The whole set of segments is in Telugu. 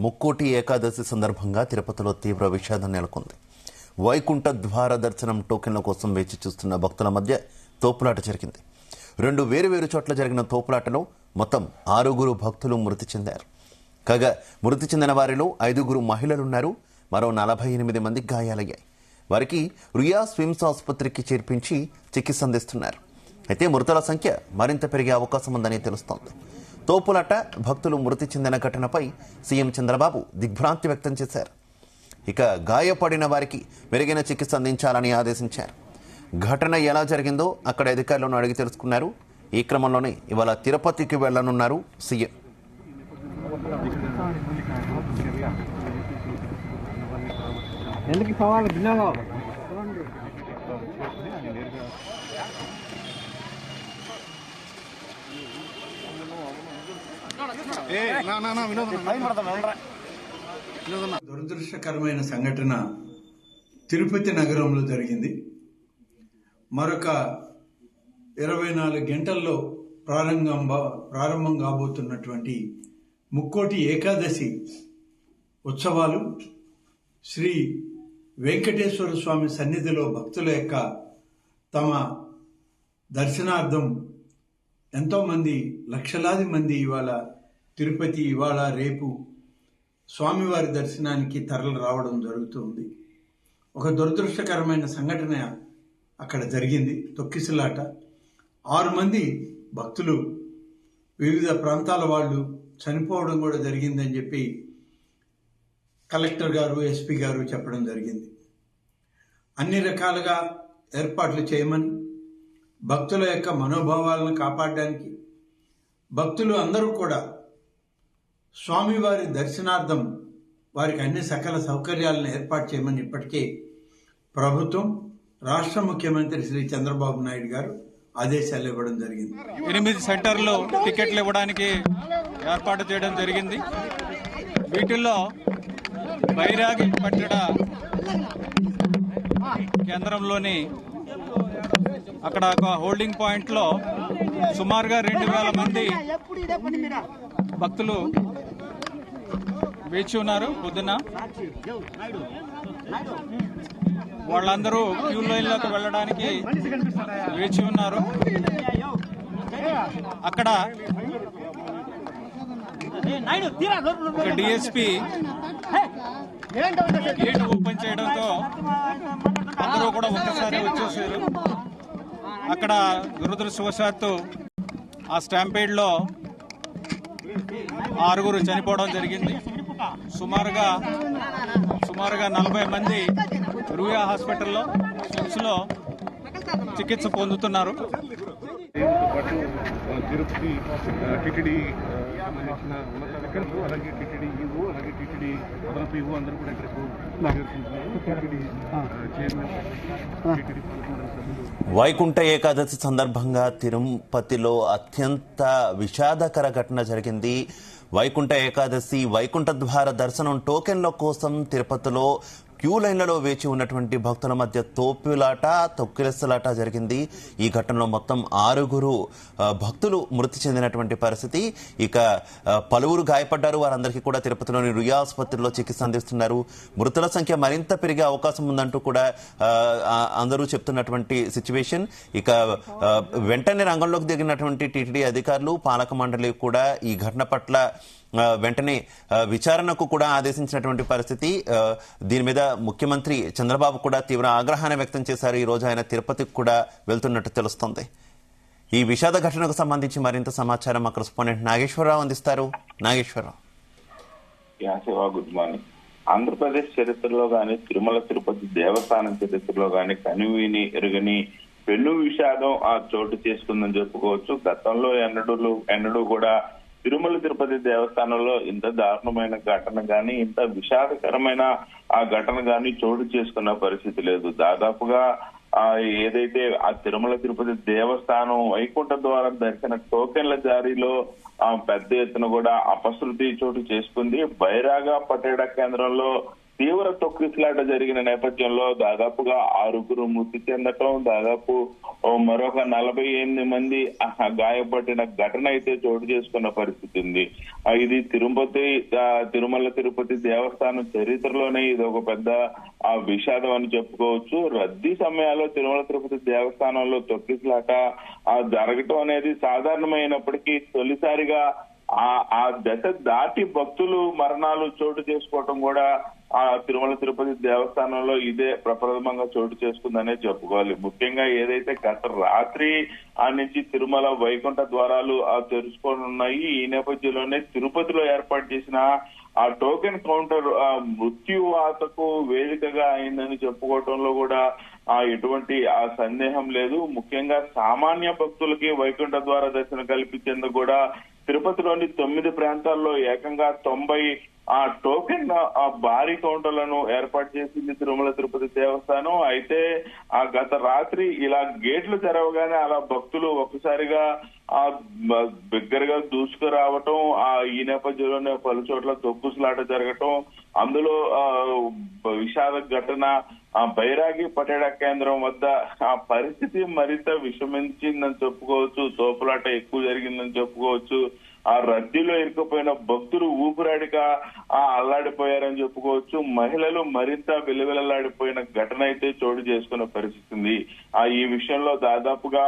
ముక్కోటి ఏకాదశి సందర్భంగా తిరుపతిలో తీవ్ర విషాదం నెలకొంది. వైకుంఠ ద్వార దర్శనం టోకెన్ల కోసం వేచి చూస్తున్న భక్తుల మధ్య తోపులాట జరిగింది. 2 వేరువేరు చోట్ల జరిగిన తోపులాటలో మొత్తం 6 భక్తులు మృతి చెందారు. కాగా మృతి చెందిన వారిలో 5 మహిళలున్నారు. మరో 48 మందికి గాయాలయ్యాయి. వారికి రుయా స్విమ్స్ ఆసుపత్రికి చేర్పించి చికిత్స అందిస్తున్నారు. అయితే మృతుల సంఖ్య మరింత పెరిగే అవకాశం ఉందని తెలుస్తోంది. తోపులాట, భక్తులు మృతి చెందిన ఘటనపై సీఎం చంద్రబాబు దిగ్భ్రాంతి వ్యక్తం చేశారు. ఇక గాయపడిన వారికి మెరుగైన చికిత్స అందించాలని ఆదేశించారు. ఘటన ఎలా జరిగిందో అక్కడ అధికారులను అడిగి తెలుసుకున్నారు. ఈ క్రమంలోనే ఇవాళ తిరుపతికి వెళ్లనున్నారు సీఎం. దురదృష్టకరమైన సంఘటన తిరుపతి నగరంలో జరిగింది. మరొక 24 గంటల్లో ప్రారంభం కాబోతున్నటువంటి ముక్కోటి ఏకాదశి ఉత్సవాలు శ్రీ వెంకటేశ్వర స్వామి సన్నిధిలో భక్తుల యొక్క తమ దర్శనార్థం ఎంతోమంది, లక్షలాది మంది ఇవాళ తిరుపతి, ఇవాళ రేపు స్వామివారి దర్శనానికి తరలి రావడం జరుగుతుంది. ఒక దురదృష్టకరమైన సంఘటన అక్కడ జరిగింది. తొక్కిసలాట. 6 మంది భక్తులు, వివిధ ప్రాంతాల వాళ్ళు చనిపోవడం కూడా జరిగిందని చెప్పి కలెక్టర్ గారు, ఎస్పీ గారు చెప్పడం జరిగింది. అన్ని రకాలుగా ఏర్పాట్లు చేయమని, భక్తుల యొక్క మనోభావాలను కాపాడడానికి భక్తులు అందరూ కూడా స్వామివారి దర్శనార్థం వారికి అన్ని సకల సౌకర్యాలను ఏర్పాటు చేయమని ఇప్పటికే ప్రభుత్వం, రాష్ట్ర ముఖ్యమంత్రి శ్రీ చంద్రబాబు నాయుడు గారు ఆదేశాలు ఇవ్వడం జరిగింది. 8 సెంటర్లు టికెట్లు ఇవ్వడానికి ఏర్పాటు చేయడం జరిగింది. వీటిల్లో బైరాగి పట్టణ కేంద్రంలోని అక్కడ ఒక హోల్డింగ్ పాయింట్ లో సుమారుగా 2000 మంది భక్తులు వేచి ఉన్నారు. పొద్దున వాళ్ళందరూ క్యూ లైన్లోకి వెళ్ళడానికి వేచి ఉన్నారు. అక్కడ డిఎస్పీ గేట్ ఓపెన్ చేయడంతో అందరూ కూడా ఒక్కసారి వచ్చేసారు. అక్కడ దురదృష్టవశాత్తు ఆ స్టాంపేడ్ లో 6 చనిపోవడం జరిగింది. సుమారుగా 40 మంది రుయా హాస్పిటల్లో, స్విమ్స్ లో చికిత్స పొందుతున్నారు. తిరుపతి టిటిడి సంబంధించిన ఉన్నతాధికారులు, అలాగే టిటిడి ఈవో, అలాగే టిటిడి అదనపు ఈవో అందరూ కూడా ఇక్కడకు వైకుంఠ ఏకాదశి సందర్భంగా తిరుపతిలో అత్యంత విషాదకర ఘటన జరిగింది. వైకుంఠ ఏకాదశి వైకుంఠ ద్వార దర్శనం టోకెన్ల కోసం తిరుపతిలో క్యూ లైన్లలో వేచి ఉన్నటువంటి భక్తుల మధ్య తోపులాట, తొక్కిసలాట జరిగింది. ఈ ఘటనలో మొత్తం 6 భక్తులు మృతి చెందినటువంటి పరిస్థితి. ఇక పలువురు గాయపడ్డారు. వారందరికీ కూడా తిరుపతిలోని రుయా ఆసుపత్రిలో చికిత్స అందిస్తున్నారు. మృతుల సంఖ్య మరింత పెరిగే అవకాశం ఉందంటూ కూడా అందరూ చెప్తున్నటువంటి సిచ్యువేషన్. ఇక వెంటనే రంగంలోకి దిగినటువంటి టీటీడీ అధికారులు, పాలక మండలి కూడా ఈ ఘటన పట్ల వెంటనే విచారణకు కూడా ఆదేశించినటువంటి పరిస్థితి. దీని మీద ముఖ్యమంత్రి చంద్రబాబు కూడా తీవ్ర ఆగ్రహాన్ని వ్యక్తం చేశారు. ఈ రోజు ఆయన తిరుపతికి కూడా వెళ్తున్నట్టు తెలుస్తోంది. ఈ విషాద ఘటనకు సంబంధించి మరింత సమాచారం మా కరెస్పాండెంట్ నాగేశ్వరరావు అందిస్తారు. నాగేశ్వరరావు. Good morning. ఆంధ్రప్రదేశ్ చరిత్రలో గాని, తిరుమల తిరుపతి దేవస్థానం చరిత్రలో గాని కనువిని ఎరుగని పెను విషాదం చోటు చేసుకుందని చెప్పుకోవచ్చు. గతంలో ఎన్నడూ కూడా తిరుమల తిరుపతి దేవస్థానంలో ఇంత దారుణమైన ఘటన గాని, ఇంత విషాదకరమైన ఆ ఘటన గాని చోటు చేసుకున్న పరిస్థితి లేదు. దాదాపుగా ఏదైతే ఆ తిరుమల తిరుపతి దేవస్థానం వైకుంఠ ద్వార దర్శన టోకెన్ల జారీలో పెద్ద ఎత్తున కూడా అపశృతి చోటు చేసుకుంది. బైరాగా పట్టేడ కేంద్రంలో తీవ్ర తొక్కిసలాట జరిగిన నేపథ్యంలో దాదాపుగా 6 మృతి చెందటం, దాదాపు మరొక 48 మంది గాయపడిన ఘటన అయితే చోటు చేసుకున్న పరిస్థితి ఉంది. ఇది తిరుమల తిరుపతి దేవస్థానం చరిత్రలోనే ఇది ఒక పెద్ద విషాదం అని చెప్పుకోవచ్చు. రద్దీ సమయాల్లో తిరుమల తిరుపతి దేవస్థానంలో తొక్కిసలాట జరగటం అనేది సాధారణమైనప్పటికీ తొలిసారిగా ఆ దశ దాటి భక్తులు మరణాలు చోటు చేసుకోవటం కూడా ఆ తిరుమల తిరుపతి దేవస్థానంలో ఇదే ప్రప్రథమంగా చోటు చేసుకుందనే చెప్పుకోవాలి. ముఖ్యంగా ఏదైతే గత రాత్రి నుంచి తిరుమల వైకుంఠ ద్వారాలు తెరుచుకోనున్నాయి. ఈ నేపథ్యంలోనే తిరుపతిలో ఏర్పాటు చేసిన ఆ టోకెన్ కౌంటర్ మృత్యువాతకు వేదికగా అయిందని చెప్పుకోవటంలో కూడా ఎటువంటి సందేహం లేదు. ముఖ్యంగా సామాన్య భక్తులకి వైకుంఠ ద్వార దర్శనం కల్పించేందుకు కూడా తిరుపతిలోని 9 ప్రాంతాల్లో ఏకంగా 90 టోకెన్ భారీ కౌంటర్లను ఏర్పాటు చేసింది తిరుమల తిరుపతి దేవస్థానం. అయితే గత రాత్రి ఇలా గేట్లు తెరవగానే అలా భక్తులు ఒక్కసారిగా బిగ్గరగా దూసుకురావటం, ఈ నేపథ్యంలోనే పలు చోట్ల తొక్కుసలాట జరగటం, అందులో విషాద ఘటన బైరాగి పర్యాటక కేంద్రం వద్ద ఆ పరిస్థితి మరింత విషమించిందని చెప్పుకోవచ్చు. తోపులాట ఎక్కువ జరిగిందని చెప్పుకోవచ్చు. ఆ రద్దీలో ఇరుక్కుపోయిన భక్తులు ఊపిరాడిక అల్లాడిపోయారని చెప్పుకోవచ్చు. మహిళలు మరింత విలవిలలాడిపోయిన ఘటన అయితే చోటు చేసుకున్న పరిస్థితి ఉంది. ఈ విషయంలో దాదాపుగా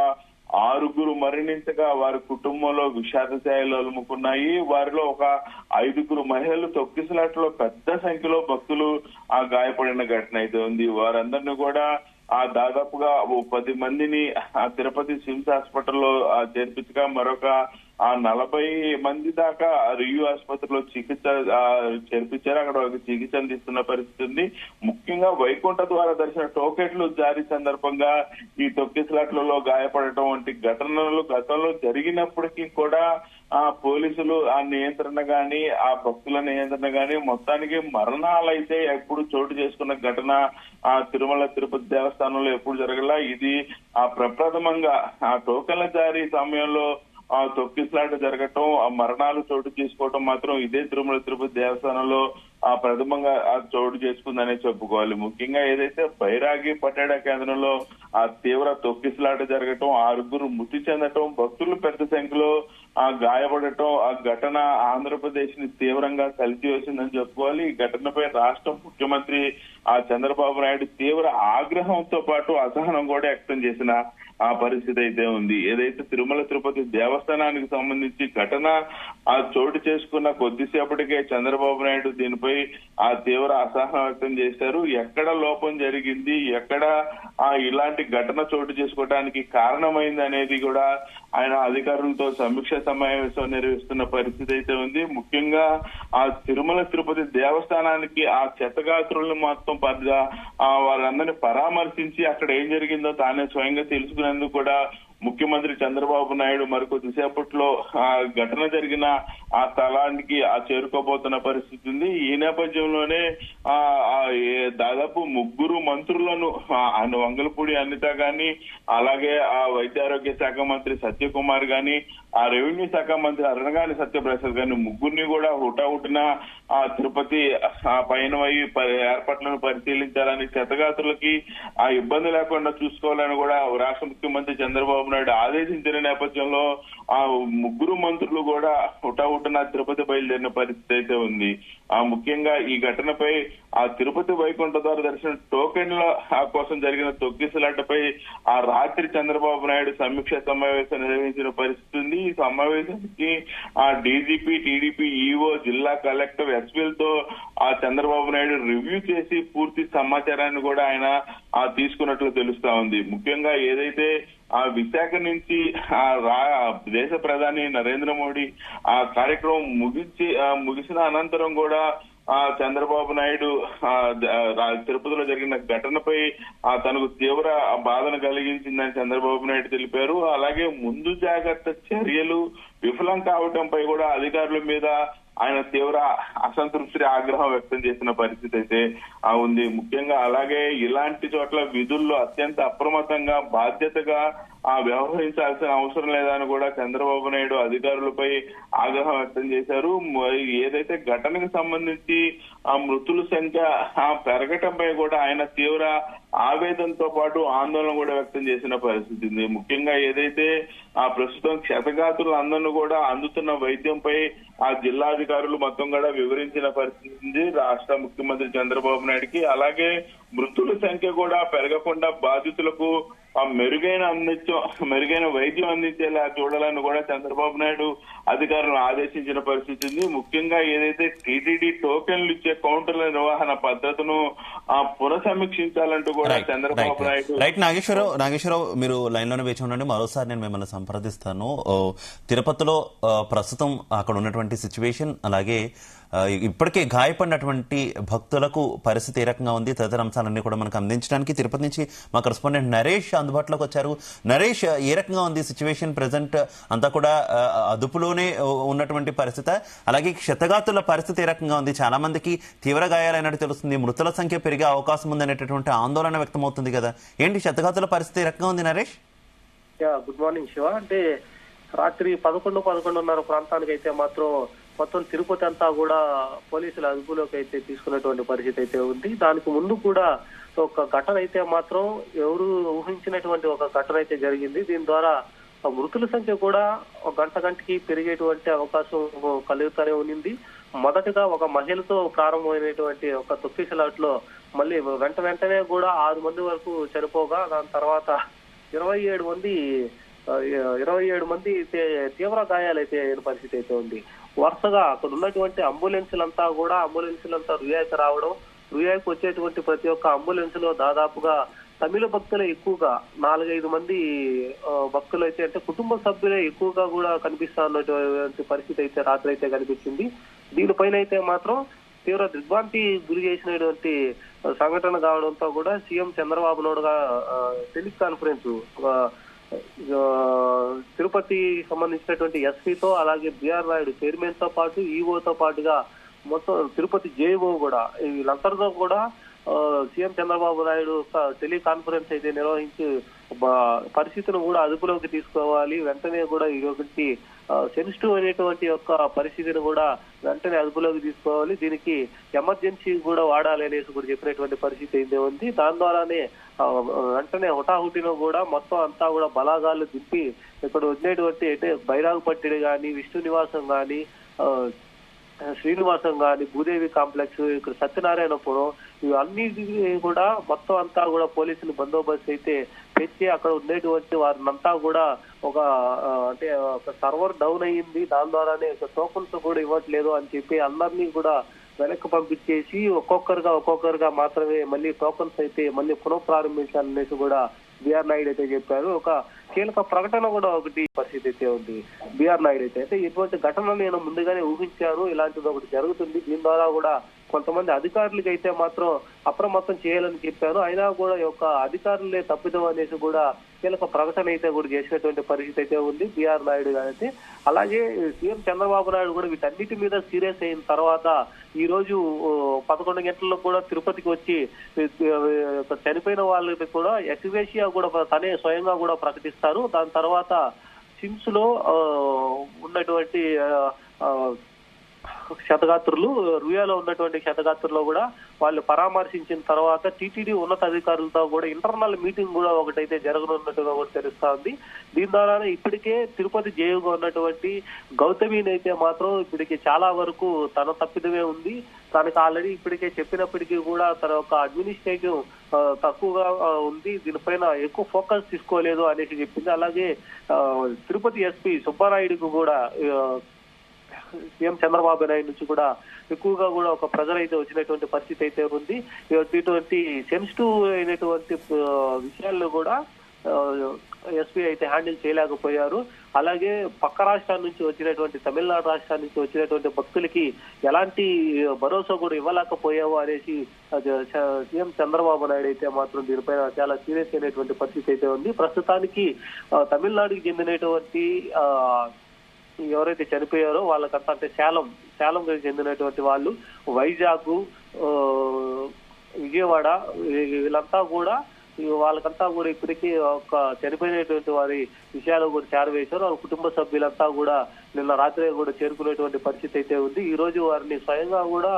6 మరణించగా వారి కుటుంబంలో విషాద ఛాయలు అలుముకున్నాయి. వారిలో ఒక 5 మహిళలు తొక్కిసలాటలో పెద్ద సంఖ్యలో భక్తులు గాయపడిన ఘటన అయితే ఉంది. వారందరినీ కూడా దాదాపుగా 10 మందిని తిరుపతి సిమ్స్ హాస్పిటల్లో చేర్పించగా మరొక 40 మంది దాకా రియూ ఆసుపత్రిలో చికిత్స చేర్పించారు. అక్కడ చికిత్స అందిస్తున్న పరిస్థితి ఉంది. ముఖ్యంగా వైకుంఠ ద్వార దర్శన టోకెట్లు జారీ సందర్భంగా ఈ తొక్కిసలాట్లలో గాయపడటం వంటి ఘటనలు గతంలో జరిగినప్పటికీ కూడా పోలీసులు నియంత్రణ గాని భక్తుల నియంత్రణ గాని మొత్తానికి మరణాలైతే ఎప్పుడు చోటు చేసుకున్న ఘటన తిరుమల తిరుపతి దేవస్థానంలో ఎప్పుడు జరగలా. ఇది ప్రప్రథమంగా టోకెన్ల జారీ సమయంలో తొక్కిసలాట జరగటం, మరణాలు చోటు చేసుకోవటం మాత్రం ఇదే తిరుమల తిరుపతి దేవస్థానంలో ప్రథమంగా చోటు చేసుకుందనే చెప్పుకోవాలి. ముఖ్యంగా ఏదైతే బైరాగి పర్యాటక కేంద్రంలో తీవ్ర తొక్కిసలాట జరగటం, 6 మృతి చెందటం, భక్తులు పెద్ద సంఖ్యలో గాయపడటం, ఆ ఘటన ఆంధ్రప్రదేశ్ ని తీవ్రంగా కలిసివేసిందని చెప్పుకోవాలి. ఈ ఘటనపై రాష్ట్ర ముఖ్యమంత్రి చంద్రబాబు నాయుడు తీవ్ర ఆగ్రహంతో పాటు అసహనం కూడా వ్యక్తం చేసిన పరిస్థితి అయితే ఉంది. ఏదైతే తిరుమల తిరుపతి దేవస్థానానికి సంబంధించి ఘటన చోటు చేసుకున్న కొద్దిసేపటికే చంద్రబాబు నాయుడు దీనిపై తీవ్ర అసహనం వ్యక్తం చేశారు. ఎక్కడ లోపం జరిగింది, ఎక్కడ ఇలాంటి ఘటన చోటు చేసుకోవడానికి కారణమైంది అనేది కూడా ఆయన అధికారులతో సమీక్ష సమావేశం నిర్వహిస్తున్న పరిస్థితి అయితే ఉంది. ముఖ్యంగా తిరుమల తిరుపతి దేవస్థానానికి చెత్తగాత్రులను మొత్తం వాళ్ళందరినీ పరామర్శించి అక్కడ ఏం జరిగిందో తానే స్వయంగా తెలుసుకునేందుకు కూడా ముఖ్యమంత్రి చంద్రబాబు నాయుడు మరికొద్దిసేపట్లో ఘటన జరిగిన ఆ స్థలానికి చేరుకోబోతున్న పరిస్థితి ఉంది. ఈ నేపథ్యంలోనే దాదాపు 3 మంత్రులను వంగలపూడి అనిత గాని, అలాగే వైద్యారోగ్య శాఖ మంత్రి సత్యకుమార్ గాని, రెవెన్యూ శాఖ మంత్రి అరణగాని సత్యప్రసాద్ గాని ముగ్గురిని కూడా హుటాహుటిన తిరుపతి పైన ఏర్పాట్లను పరిశీలించాలని, చెత్తగాతులకి ఇబ్బంది లేకుండా చూసుకోవాలని కూడా రాష్ట్ర ముఖ్యమంత్రి చంద్రబాబు నాయుడు ఆదేశించిన నేపథ్యంలో 3 మంత్రులు కూడా హుటాహుటిన తిరుపతి బయలుదేరిన పరిస్థితి అయితే ఉంది. ముఖ్యంగా ఈ ఘటనపై తిరుపతి వైకుంఠ ద్వార దర్శన టోకెన్ల కోసం జరిగిన తొక్కిసలాటపై రాత్రి చంద్రబాబు నాయుడు సమీక్ష సమావేశం నిర్వహించిన పరిస్థితి ఉంది. ఈ సమావేశానికి డీజీపీ, టీడీపీ, ఈఓ, జిల్లా కలెక్టర్, ఎస్పీలతో చంద్రబాబు నాయుడు రివ్యూ చేసి పూర్తి సమాచారాన్ని కూడా ఆయన తీసుకున్నట్లు తెలుస్తా ఉంది. ముఖ్యంగా ఏదైతే విశాఖ నుంచి దేశ ప్రధాని నరేంద్ర మోడీ ఆ కార్యక్రమం ముగిసిన అనంతరం కూడా చంద్రబాబు నాయుడు తిరుపతిలో జరిగిన ఘటనపై తనకు తీవ్ర బాధను కలిగించిందని చంద్రబాబు నాయుడు తెలిపారు. అలాగే ముందు జాగ్రత్త చర్యలు విఫలం కావడంపై కూడా అధికారుల మీద ఆయన తీవ్ర అసంతృప్తి, ఆగ్రహం వ్యక్తం చేసిన పరిస్థితి అయితే ఉంది. ముఖ్యంగా అలాగే ఇలాంటి చోట్ల విధుల్లో అత్యంత అప్రమత్తంగా బాధ్యతగా వ్యవహరించాల్సిన అవసరం లేదని కూడా చంద్రబాబు నాయుడు అధికారులపై ఆగ్రహం వ్యక్తం చేశారు. ఏదైతే ఘటనకు సంబంధించి ఆ మృతుల సంఖ్య పెరగటంపై కూడా ఆయన తీవ్ర ఆవేదనతో పాటు ఆందోళన కూడా వ్యక్తం చేసిన పరిస్థితి ఉంది. ముఖ్యంగా ఏదైతే ప్రస్తుతం క్షతగాతులు అందరినీ కూడా అందుతున్న వైద్యంపై ఆ జిల్లాధికారులు మొత్తం కూడా వివరించిన పరిస్థితి ఉంది రాష్ట్ర ముఖ్యమంత్రి చంద్రబాబు నాయుడుకి. అలాగే మృతుల సంఖ్య కూడా పెరగకుండా బాధితులకు మెరుగైన వైద్యం అందించేలా చూడాలని కూడా చంద్రబాబు నాయుడు అధికారులను ఆదేశించిన పరిస్థితి ఉంది. ముఖ్యంగా ఏదైతే టీటీడీ టోకెన్లు ఇచ్చే కౌంటర్ల నిర్వహణ పద్ధతును పునఃసమీక్షించాలంటూ కూడా చంద్రబాబు నాయుడు. రైట్ నాగేశ్వరరావు మీరు లైన్ లోనే వేచి ఉండండి. మరోసారి నేను మిమ్మల్ని సంప్రదిస్తాను. తిరుపతిలో ప్రస్తుతం అక్కడ ఉన్నటువంటి సిచ్యువేషన్, అలాగే ఇప్పటికే గాయపడినటువంటి భక్తులకు పరిస్థితి ఏ రకంగా ఉంది, తదితర అంశాలన్నీ కూడా మనకు అందించడానికి తిరుపతి నుంచి మా కరెస్పాండెంట్ నరేష్ అందుబాటులోకి వచ్చారు. నరేష్, ఏ రకంగా ఉంది సిచ్యువేషన్ ప్రెసెంట్? అంతా కూడా అదుపులోనే ఉన్నటువంటి పరిస్థితి, అలాగే క్షతగాతుల పరిస్థితి ఏ రకంగా ఉంది? చాలా మందికి తీవ్ర గాయాలైనట్టు తెలుస్తుంది, మృతుల సంఖ్య పెరిగే అవకాశం ఉందనేటటువంటి ఆందోళన వ్యక్తమవుతుంది కదా, ఏంటి క్షతగాతుల పరిస్థితి ఏ రకంగా ఉంది నరేష్? Good morning Shiva. అంటే రాత్రి 11:30 ప్రాంతానికి అయితే మాత్రం మొత్తం తిరుపతి అంతా కూడా పోలీసుల అదుపులోకి అయితే తీసుకున్నటువంటి పరిస్థితి అయితే ఉంది. దానికి ముందు కూడా ఒక ఘటన అయితే మాత్రం ఎవరు ఊహించినటువంటి ఒక ఘటన అయితే జరిగింది. దీని ద్వారా మృతుల సంఖ్య కూడా గంటకి పెరిగేటువంటి అవకాశం కలుగుతూనే ఉంది. మొదటగా ఒక మహిళతో ప్రారంభమైనటువంటి ఒక తొక్కిసలాట్లో మళ్ళీ వెంటనే కూడా 6 మంది వరకు చనిపోగా, దాని తర్వాత 27 మంది తీవ్ర గాయాలైతే అయిన పరిస్థితి అయితే ఉంది. వరుసగా అక్కడ ఉన్నటువంటి అంబులెన్సులంతా రుయాకి రావడం, రుయాకి వచ్చేటువంటి ప్రతి ఒక్క అంబులెన్స్ లో దాదాపుగా తమిళ భక్తులే ఎక్కువగా 4-5 మంది భక్తులు అయితే, అంటే కుటుంబ సభ్యులే ఎక్కువగా కూడా కనిపిస్తా ఉన్నటువంటి పరిస్థితి అయితే రాత్రి అయితే కనిపించింది. దీనిపైన అయితే మాత్రం తీవ్ర దిగ్భ్రాంతి గురి చేసినటువంటి సంఘటన కావడంతో కూడా సీఎం చంద్రబాబు నాయుడుగా టెలికాన్ఫరెన్స్ తిరుపతి సంబంధించినటువంటి ఎస్పీతో, అలాగే బిఆర్ నాయుడు చైర్మన్ తో పాటు ఈఓతో పాటుగా మొత్తం తిరుపతి జేఈఓ కూడా వీళ్ళందరితో కూడా సీఎం చంద్రబాబు నాయుడు టెలికాన్ఫరెన్స్ అయితే నిర్వహించి పరిస్థితిని కూడా అదుపులోకి తీసుకోవాలి, వెంటనే కూడా ఇదొకటి సెన్సిటివ్ అనేటువంటి యొక్క పరిస్థితిని కూడా వెంటనే అదుపులోకి తీసుకోవాలి, దీనికి ఎమర్జెన్సీ కూడా వాడాలి అనేసి కూడా చెప్పినటువంటి పరిస్థితి అయితే ఉంది. దాని ద్వారానే వెంటనే హుటాహుటిలో కూడా మొత్తం అంతా కూడా బలాగాలు దింపి ఇక్కడ ఉండేటువంటి అంటే బైరాగుపట్టిడి కానీ, విష్ణు నివాసం కానీ, శ్రీనివాసం గాని, భూదేవి కాంప్లెక్స్, ఇక్కడ సత్యనారాయణపురం, ఇవన్నీ కూడా మొత్తం అంతా కూడా పోలీసులు బందోబస్తు అయితే తెచ్చి అక్కడ ఉండేటువంటి వారినంతా కూడా ఒక అంటే ఒక సర్వర్ డౌన్ అయ్యింది, దాని ద్వారానే టోకన్స్ కూడా ఇవ్వట్లేదు అని చెప్పి అందరినీ కూడా వెనక్కి పంపించేసి ఒక్కొక్కరుగా మాత్రమే మళ్ళీ టోకన్స్ అయితే మళ్ళీ పునఃప్రారంభించాలనేసి కూడా బిఆర్ నాయుడు అయితే చెప్పారు. ఒక కీలక ప్రకటన కూడా ఒకటి పరిస్థితి అయితే ఉంది బిఆర్ నాయుడు అయితే ఇటువంటి ఘటన నేను ముందుగానే ఊహించాను, ఇలాంటిది ఒకటి జరుగుతుంది, దీని ద్వారా కూడా కొంతమంది అధికారులకి అయితే మాత్రం అప్రమత్తం చేయాలని చెప్పారు, అయినా కూడా ఈ యొక్క అధికారులే తప్పిదం అనేసి కూడా కీలక ప్రకటన అయితే కూడా చేసినటువంటి పరిస్థితి అయితే ఉంది బిఆర్ నాయుడు గారైతే. అలాగే సీఎం చంద్రబాబు నాయుడు కూడా వీటన్నిటి మీద సీరియస్ అయిన తర్వాత ఈ రోజు 11 గంటల్లో కూడా తిరుపతికి వచ్చి చనిపోయిన వాళ్ళకి కూడా ఎక్స్గ్రేషియా కూడా తనే స్వయంగా కూడా ప్రకటిస్తారు. దాని తర్వాత సిమ్స్ లో ఉన్నటువంటి క్షతగాత్రులు, రుయాలో ఉన్నటువంటి క్షతగాత్రులు కూడా వాళ్ళు పరామర్శించిన తర్వాత టీటీడీ ఉన్నత అధికారులతో కూడా ఇంటర్నల్ మీటింగ్ కూడా ఒకటైతే జరగనున్నట్టుగా కూడా తెలుస్తా ఉంది. దీని ద్వారానే ఇప్పటికే తిరుపతి జేయుగా ఉన్నటువంటి గౌతమిని అయితే మాత్రం ఇప్పటికి చాలా వరకు తన తప్పిదమే ఉంది, తనకి ఆల్రెడీ ఇప్పటికే చెప్పినప్పటికీ కూడా తన యొక్క అడ్మినిస్ట్రేటివ్ తక్కువగా ఉంది, దీనిపైన ఎక్కువ ఫోకస్ తీసుకోలేదు అనేసి చెప్పింది. అలాగే తిరుపతి ఎస్పీ సుబ్బారాయుడుకు కూడా సీఎం చంద్రబాబు నాయుడు నుంచి కూడా ఎక్కువగా కూడా ఒక ప్రెజర్ అయితే వచ్చినటువంటి పరిస్థితి అయితే ఉంది. ఇటువంటి సెన్సిటివ్ అయినటువంటి విషయాల్లో కూడా ఎస్పీ అయితే హ్యాండిల్ చేయలేకపోయారు. అలాగే పక్క రాష్ట్రాల నుంచి వచ్చినటువంటి తమిళనాడు రాష్ట్రాల నుంచి వచ్చినటువంటి భక్తులకి ఎలాంటి భరోసా కూడా ఇవ్వలేకపోయావు అనేసి సీఎం చంద్రబాబు నాయుడు అయితే మాత్రం దీనిపైన చాలా సీరియస్ అయినటువంటి పరిస్థితి అయితే ఉంది. ప్రస్తుతానికి తమిళనాడుకి చెందినటువంటి ఎవరైతే చనిపోయారో వాళ్ళకంతా అంటే శాలంకి చెందినటువంటి వాళ్ళు, వైజాగ్, విజయవాడ వీళ్ళంతా కూడా వాళ్ళకంతా కూడా ఇప్పటికీ ఒక చనిపోయినటువంటి వారి విషయాలు కూడా చేరవేశారు. వాళ్ళ కుటుంబ సభ్యులంతా కూడా నిన్న రాత్రి కూడా చేరుకునేటువంటి పరిస్థితి అయితే ఉంది. ఈ రోజు వారిని స్వయంగా కూడా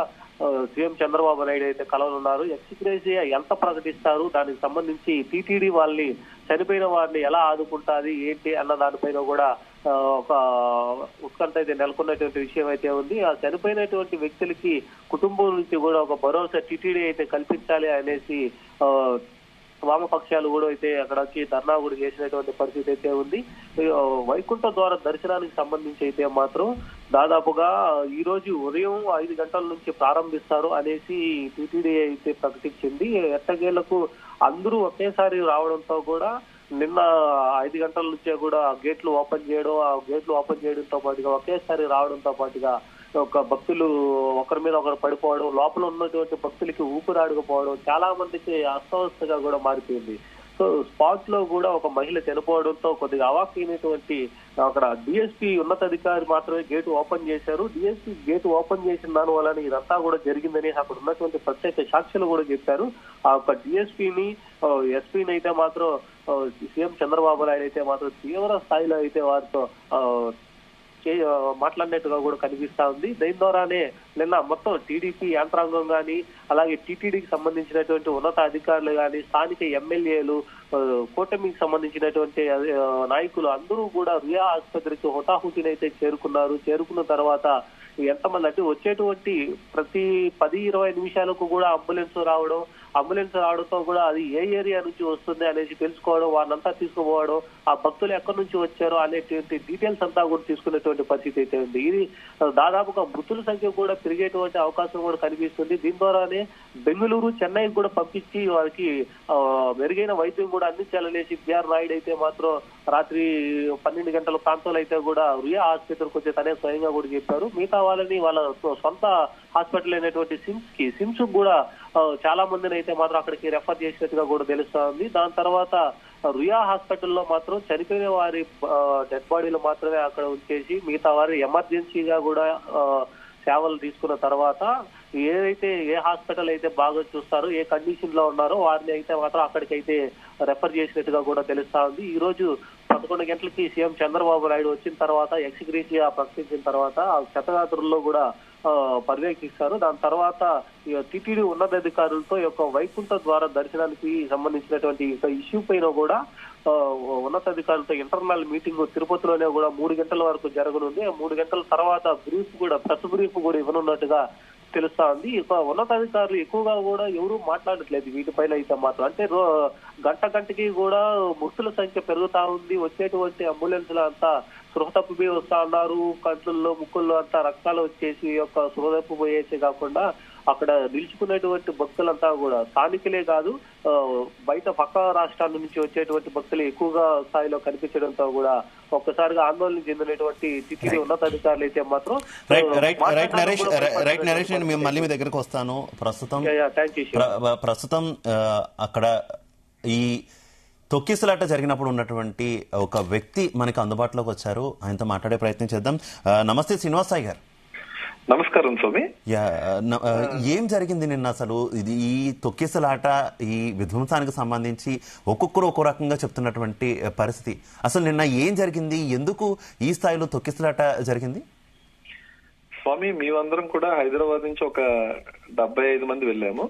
సీఎం చంద్రబాబు నాయుడు అయితే కలవనున్నారు. ఎక్స్గ్రేషియా ఎంత ప్రకటిస్తారు, దానికి సంబంధించి టీటీడీ వాళ్ళని చనిపోయిన వారిని ఎలా ఆదుకుంటాది ఏంటి అన్న దానిపైన కూడా ఒక ఉత్కంఠ అయితే నెలకొన్నటువంటి విషయం అయితే ఉంది. ఆ చనిపోయినటువంటి వ్యక్తులకి కుటుంబం నుంచి కూడా ఒక భరోసా టీటీడీ అయితే కల్పించాలి అనేసి వామపక్షాలు కూడా అయితే అక్కడికి ధర్నా కూడా చేసినటువంటి పరిస్థితి అయితే ఉంది. వైకుంఠ ద్వార దర్శనానికి సంబంధించి అయితే మాత్రం దాదాపుగా ఈ రోజు ఉదయం 5 గంటల నుంచి ప్రారంభిస్తారు అనేసి టీటీడీ అయితే ప్రకటించింది. ఎట్టకేళ్లకు అందరూ ఒకేసారి రావడంతో కూడా నిన్న 5 గంటల నుంచే కూడా గేట్లు ఓపెన్ చేయడంతో పాటుగా ఒకేసారి రావడంతో పాటుగా ఒక భక్తులు ఒకరి మీద ఒకరు పడిపోవడం, లోపల ఉన్నటువంటి భక్తులకి ఊపిరాడకపోవడం చాలా మందికి అస్తవ్యస్తగా కూడా మారిపోయింది. సో స్పాట్ లో కూడా ఒక మహిళ చనిపోవడంతో కొద్దిగా అవాక్కైనటువంటి అక్కడ డిఎస్పీ ఉన్నతాధికారి మాత్రమే గేటు ఓపెన్ చేశారు. డిఎస్పీ గేటు ఓపెన్ చేసిన దాని వల్ల ఇదంతా కూడా జరిగిందని అక్కడ ఉన్నటువంటి ప్రత్యేక సాక్షులు కూడా చెప్పారు. ఆ యొక్క డిఎస్పీని ఎస్పీని అయితే మాత్రం సీఎం చంద్రబాబు నాయుడు అయితే మాత్రం తీవ్ర స్థాయిలో అయితే వారితో మాట్లాడినట్టుగా కూడా కనిపిస్తా ఉంది. దీని ద్వారానే నిన్న మొత్తం టీడీపీ యంత్రాంగం కానీ అలాగే టీటీడీకి సంబంధించినటువంటి ఉన్నత అధికారులు కానీ స్థానిక ఎమ్మెల్యేలు కూటమికి సంబంధించినటువంటి నాయకులు అందరూ కూడా రుయా ఆసుపత్రికి హుటాహుటినైతే చేరుకున్నారు. చేరుకున్న తర్వాత ఎంతమంది అంటే వచ్చేటువంటి ప్రతి 10-20 నిమిషాలకు కూడా అంబులెన్స్ రావడంతో కూడా అది ఏ ఏరియా నుంచి వస్తుంది అనేసి తెలుసుకోవడం, వారినంతా తీసుకుపోవడం, ఆ భక్తులు ఎక్కడి నుంచి వచ్చారో అనేటువంటి డీటెయిల్స్ అంతా కూడా తీసుకునేటువంటి పరిస్థితి అయితే ఉంది. ఇది దాదాపుగా మృతుల సంఖ్య కూడా పెరిగేటువంటి అవకాశం కూడా కనిపిస్తుంది. దీని ద్వారానే బెంగళూరు, చెన్నైకి కూడా పంపించి వారికి మెరుగైన వైద్యం కూడా అందించాలనేసి బిఆర్ నాయుడు అయితే మాత్రం రాత్రి 12 గంటల ప్రాంతంలో అయితే కూడా రుయా ఆసుపత్రికి వచ్చి తనే స్వయంగా కూడా చెప్పారు. మిగతా వాళ్ళని వాళ్ళ సొంత హాస్పిటల్ అయినటువంటి సిమ్స్ కూడా చాలా మందిని అయితే మాత్రం అక్కడికి రెఫర్ చేసినట్టుగా కూడా తెలుస్తా ఉంది. దాని తర్వాత రుయా హాస్పిటల్లో మాత్రం చనిపోయిన వారి డెడ్ బాడీలు మాత్రమే అక్కడ ఉంచేసి మిగతా వారి ఎమర్జెన్సీగా కూడా సేవలు తీసుకున్న తర్వాత ఏ హాస్పిటల్ అయితే బాగా చూస్తారో, ఏ కండిషన్ లో ఉన్నారో వారిని అయితే మాత్రం అక్కడికైతే రెఫర్ చేసినట్టుగా కూడా తెలుస్తా ఉంది. ఈ రోజు 11 గంటలకి సీఎం చంద్రబాబు నాయుడు వచ్చిన తర్వాత ఎక్స్గ్రేషియా ప్రకటించిన తర్వాత ఆ శతయాత్రల్లో కూడా పర్యవేక్షిస్తారు. దాని తర్వాత టీటీడీ ఉన్నతాధికారులతో యొక్క వైకుంఠ ద్వార దర్శనానికి సంబంధించినటువంటి ఇష్యూ పైన కూడా ఉన్నతాధికారులతో ఇంటర్నల్ మీటింగ్ తిరుపతిలోనే కూడా 3 గంటల వరకు జరగనుంది. 3 గంటల తర్వాత ప్రెస్ బ్రీఫ్ కూడా ఇవ్వనున్నట్టుగా తెలుస్తా ఉంది. ఉన్నతాధికారులు ఎక్కువగా కూడా ఎవరు మాట్లాడట్లేదు వీటిపైన అయితే మాత్రం. అంటే గంటకి కూడా మృతుల సంఖ్య పెరుగుతా ఉంది. వచ్చేటువంటి అంబులెన్స్లు అంతా స్పృహ తప్పిపోయి వస్తా ఉన్నారు. కంట్లలో ముక్కుల్లో అంతా రక్తాలు వచ్చేసి యొక్క స్పృహ తప్పిపోయేసే కాకుండా అక్కడ నిలుచుకునేటువంటి భక్తులంతా కూడా స్థానికులే కాదు, బయట పక్క రాష్ట్రాల నుంచి వచ్చేటువంటి భక్తులు ఎక్కువగా స్థాయిలో కనిపించడంతో కూడా ఒక్కసారిగా ఆందోళన చెందినటువంటి టీటీడీ ఉన్నతాధికారులు అయితే మాత్రం రైట్ నరేష్, నేను మళ్ళీ మీ దగ్గరకు వస్తాను. ప్రస్తుతం అక్కడ ఈ తొక్కిసలాట జరిగినప్పుడు ఉన్నటువంటి ఒక వ్యక్తి మనకి అందుబాటులోకి వచ్చారు. ఆయనతో మాట్లాడే ప్రయత్నం చేద్దాం. నమస్తే శ్రీనివాస్ సాయి గారు. నమస్కారం స్వామి. ఏం జరిగింది నిన్న అసలు? ఇది ఈ తొక్కిసలాట, ఈ విధ్వంసానికి సంబంధించి ఒక్కొక్కరు ఒక్కో రకంగా చెప్తున్నటువంటి పరిస్థితి. అసలు నిన్న ఏం జరిగింది? ఎందుకు ఈ స్థాయిలో తొక్కిసలాట జరిగింది? స్వామి, మేమందరం కూడా హైదరాబాద్ నుంచి ఒక 75 మంది వెళ్ళాము.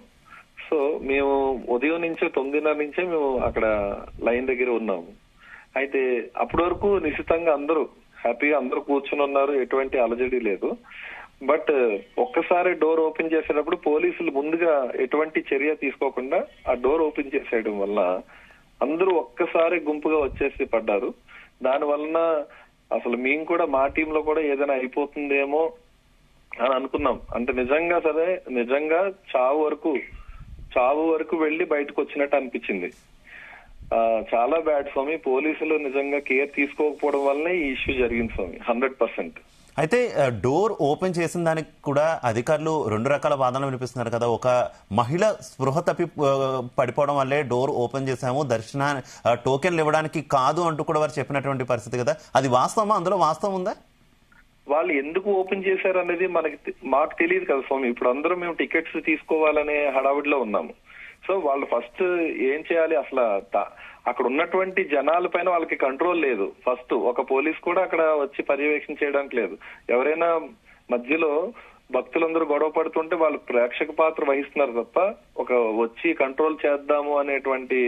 సో మేము ఉదయం నుంచి 9:30 నుంచే మేము అక్కడ లైన్ దగ్గర ఉన్నాము. అయితే అప్పటి వరకు నిశ్చితంగా అందరూ హ్యాపీగా అందరూ కూర్చుని ఉన్నారు, ఎటువంటి అలజడి లేదు. బట్ ఒక్కసారి డోర్ ఓపెన్ చేసేటప్పుడు పోలీసులు ముందుగా ఎటువంటి చర్య తీసుకోకుండా ఆ డోర్ ఓపెన్ చేసేయడం వల్ల అందరూ ఒక్కసారి గుంపుగా వచ్చేసి పడ్డారు. దాని వలన అసలు మేము కూడా మా టీంలో కూడా ఏదైనా అయిపోతుందేమో అని అనుకున్నాం. అంటే నిజంగా చావు వరకు వెళ్లి బయటకు వచ్చినట్టు అనిపించింది. చాలా బ్యాడ్ స్వామి. పోలీసులు నిజంగా కేర్ తీసుకోకపోవడం వల్లనే ఈ ఇష్యూ జరిగింది స్వామి, 100%. అయితే డోర్ ఓపెన్ చేసిన దానికి కూడా అధికారులు 2 రకాల వాదనలు వినిపిస్తున్నారు కదా. ఒక మహిళ స్పృహ తప్పి పడిపోవడం వల్లే డోర్ ఓపెన్ చేశాము, టోకెన్లు ఇవ్వడానికి కాదు అంటూ కూడా వారు చెప్పినటువంటి పరిస్థితి కదా. అది వాస్తవమా? అందులో వాస్తవం ఉందా? వాళ్ళు ఎందుకు ఓపెన్ చేశారు అనేది మాకు తెలియదు కదా స్వామి. ఇప్పుడు అందరూ మేము టికెట్స్ తీసుకోవాలనే హడావిడిలో ఉన్నాము. సో వాళ్ళు ఫస్ట్ ఏం చేయాలి, అసలు అక్కడ ఉన్నటువంటి జనాల పైన వాళ్ళకి కంట్రోల్ లేదు. ఫస్ట్ ఒక పోలీస్ కూడా అక్కడ వచ్చి పర్యవేక్షణ చేయడానికి లేదు. ఎవరైనా మధ్యలో భక్తులందరూ గొడవ పడుతుంటే వాళ్ళు ప్రేక్షక పాత్ర వహిస్తున్నారు తప్ప ఒక వచ్చి కంట్రోల్ చేద్దాము అనేటువంటి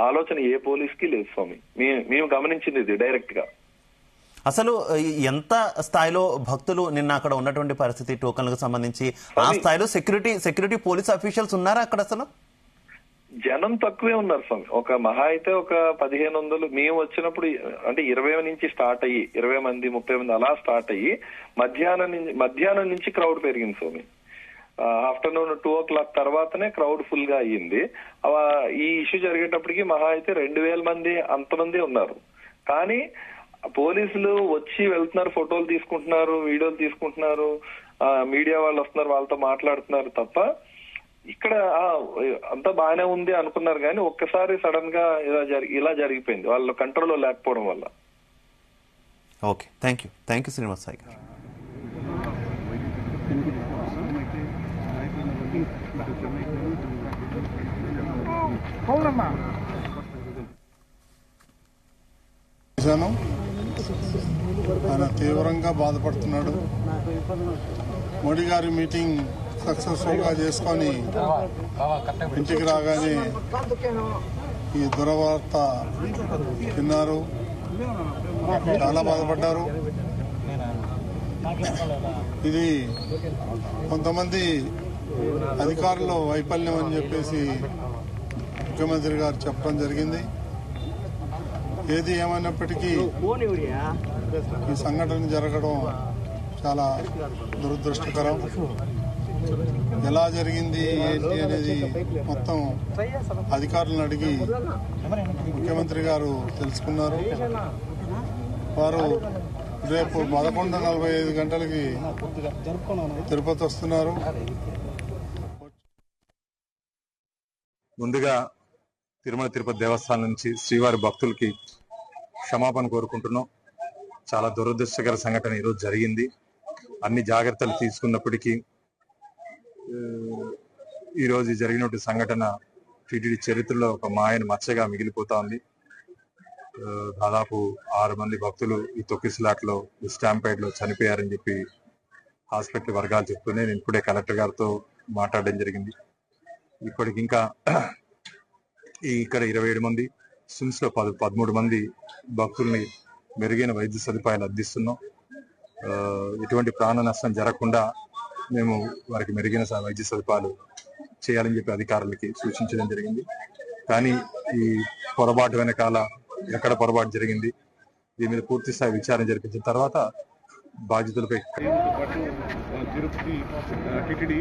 ఆలోచన ఏ పోలీస్ కి లేదు స్వామి. మేము గమనించింది ఇది డైరెక్ట్ గా. అసలు ఎంత స్థాయిలో భక్తులు నిన్న అక్కడ ఉన్నటువంటి పరిస్థితి టోకన్లకు సంబంధించి ఆ స్థాయిలో సెక్యూరిటీ పోలీస్ అఫీషియల్స్ ఉన్నారా అక్కడ? అసలు జనం తక్కువే ఉన్నారు స్వామి. ఒక మహా అయితే ఒక 1500. మేము వచ్చినప్పుడు అంటే 20 నుంచి స్టార్ట్ అయ్యి 20 మంది 30 మంది అలా స్టార్ట్ అయ్యి మధ్యాహ్నం నుంచి క్రౌడ్ పెరిగింది స్వామి. ఆఫ్టర్నూన్ 2 o'clock తర్వాతనే క్రౌడ్ ఫుల్ గా అయ్యింది. ఈ ఇష్యూ జరిగేటప్పటికి మహా అయితే 2000 మంది అంతమంది ఉన్నారు. కానీ పోలీసులు వచ్చి వెళ్తున్నారు, ఫోటోలు తీసుకుంటున్నారు, వీడియోలు తీసుకుంటున్నారు, మీడియా వాళ్ళు వస్తున్నారు, వాళ్ళతో మాట్లాడుతున్నారు తప్ప ఇక్కడ అంతా బాగానే ఉంది అనుకున్నారు. కానీ ఒక్కసారి సడన్ గా ఇలా జరిగిపోయింది వాళ్ళ కంట్రోల్లో లేకపోవడం వల్ల. Okay, thank you Srinivas Sai గారు. ఆయన తీవ్రంగా బాధపడుతున్నాడు. మోడీ గారి మీటింగ్ సక్సెస్ఫుల్ గా చేసుకొని ఇంటికి రాగానే ఈ దురవార్త విన్నారు, చాలా బాధపడ్డారు. ఇది కొంతమంది అధికారుల వైఫల్యం అని చెప్పేసి ముఖ్యమంత్రి గారు చెప్పడం జరిగింది. ఏది ఏమైనప్పటికీ ఈ సంఘటన జరగడం చాలా దురదృష్టకరం. ఎలా జరిగింది ఏంటి అనేది మొత్తం అధికారులను అడిగి ముఖ్యమంత్రి గారు తెలుసుకున్నారు. వారు రేపు 11:45 గంటలకి తిరుపతి వస్తున్నారు. ముందుగా తిరుమల తిరుపతి దేవస్థానం నుంచి శ్రీవారి భక్తులకి క్షమాపణ కోరుకుంటున్నాం. చాలా దురదృష్టకర సంఘటన ఈరోజు జరిగింది. అన్ని జాగ్రత్తలు తీసుకున్నప్పటికీ ఈరోజు జరిగినటువంటి సంఘటన టీటీడీ చరిత్రలో ఒక మాయన మచ్చగా మిగిలిపోతా ఉంది. దాదాపు 6 మంది భక్తులు ఈ తొక్కిసలాట్లో స్టాంపైడ్ లో చనిపోయారని చెప్పి హాస్పిటల్ వర్గాలు చెప్తున్నాయి. నేను ఇప్పుడే కలెక్టర్ గారితో మాట్లాడడం జరిగింది. ఇప్పటికి ఇంకా ఇక్కడ 27 మంది, స్విమ్స్ లో 13 మంది భక్తుల్ని మెరుగైన వైద్య సదుపాయాలు అందిస్తున్నాం. ఎటువంటి ప్రాణ నష్టం జరగకుండా మేము వారికి మెరుగైన వైద్య సదుపాయాలు చేయాలని చెప్పి అధికారులకి సూచించడం జరిగింది. కానీ ఈ పొరపాటు వెనకాల ఎక్కడ పొరపాటు జరిగింది, దీని మీద పూర్తి స్థాయి విచారణ జరిపించిన తర్వాత బాధ్యతలపై తిరుపతి టీటీడీ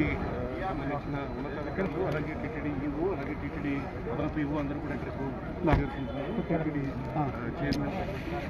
సంబంధించిన ఉన్నతాధికారులు, అలాగే టీటీడీ ఈవో, అలాగే టీటీడీ అదనపు ఈవో అందరూ కూడా ఇక్కడికి చేరుకుంటున్నారు. TTD chairman